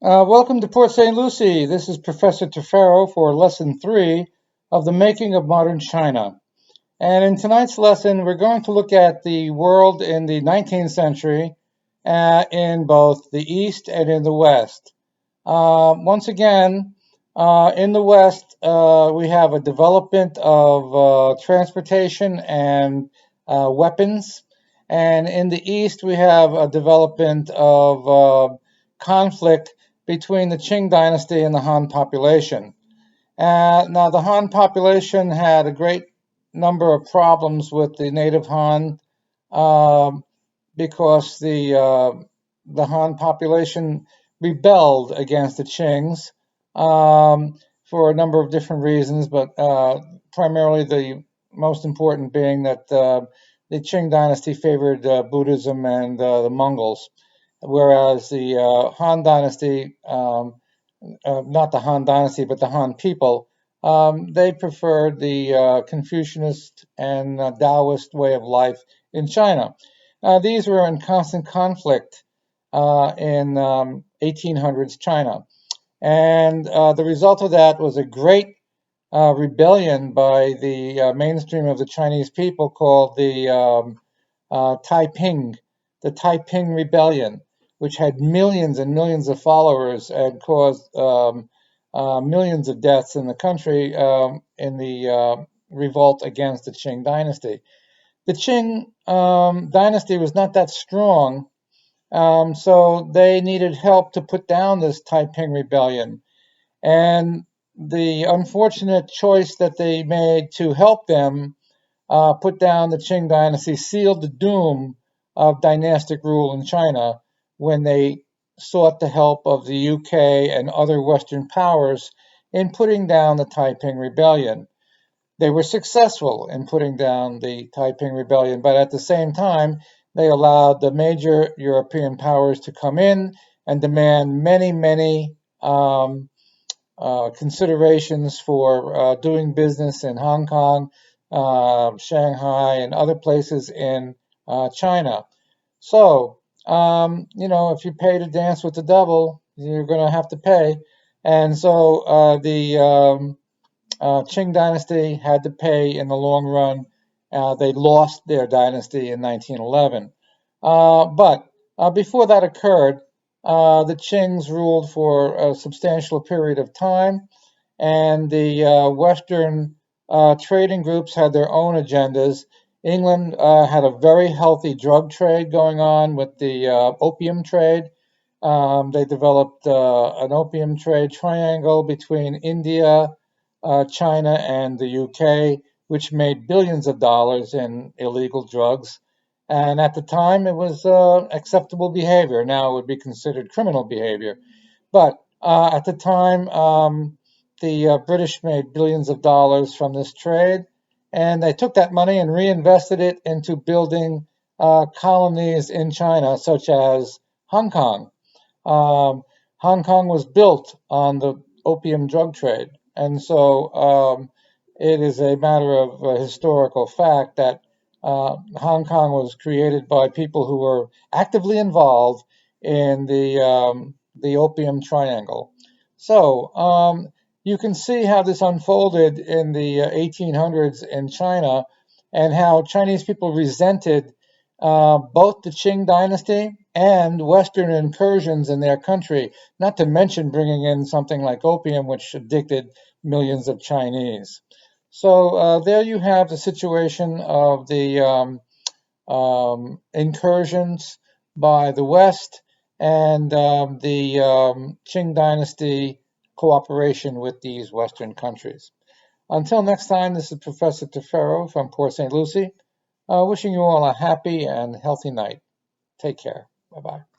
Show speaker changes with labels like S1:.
S1: Welcome to Port St. Lucie. This is Professor Tefero for Lesson 3 of the Making of Modern China. And in tonight's lesson, we're going to look at the world in the 19th century in both the East and in the West. Once again, in the West, we have a development of transportation and weapons. And in the East, we have a development of conflict between the Qing dynasty and the Han population. Now, the Han population had a great number of problems with the native Han because the Han population rebelled against the Qings for a number of different reasons, but primarily the most important being that the Qing dynasty favored Buddhism and the Mongols, whereas the Han dynasty, not the Han dynasty, but the Han people, they preferred the Confucianist and Taoist way of life in China. These were in constant conflict in 1800s China. And the result of that was a great rebellion by the mainstream of the Chinese people called Taiping, the Taiping Rebellion, which had millions and millions of followers and caused millions of deaths in the country in the revolt against the Qing dynasty. The Qing dynasty was not that strong, so they needed help to put down this Taiping Rebellion. And the unfortunate choice that they made to help them put down the Qing dynasty sealed the doom of dynastic rule in China when they sought the help of the UK and other Western powers in putting down the Taiping Rebellion. They were successful in putting down the Taiping Rebellion, but at the same time, they allowed the major European powers to come in and demand many, many considerations for doing business in Hong Kong, Shanghai, and other places in China. So, if you pay to dance with the devil, you're going to have to pay. And so the Qing dynasty had to pay in the long run. They lost their dynasty in 1911. But before that occurred, the Qings ruled for a substantial period of time, and the Western trading groups had their own agendas. England had a very healthy drug trade going on with the opium trade. They developed an opium trade triangle between India, China, and the UK, which made billions of dollars in illegal drugs. And at the time, it was acceptable behavior. Now it would be considered criminal behavior. But at the time, the British made billions of dollars from this trade, and they took that money and reinvested it into building colonies in China, such as Hong Kong. Hong Kong was built on the opium drug trade, and so it is a matter of historical fact that Hong Kong was created by people who were actively involved in the opium triangle. So you can see how this unfolded in the 1800s in China, and how Chinese people resented both the Qing dynasty and Western incursions in their country, not to mention bringing in something like opium, which addicted millions of Chinese. So there you have the situation of the incursions by the West and the Qing dynasty cooperation with these Western countries. Until next time, this is Professor Tefero from Port St. Lucie, wishing you all a happy and healthy night. Take care. Bye-bye.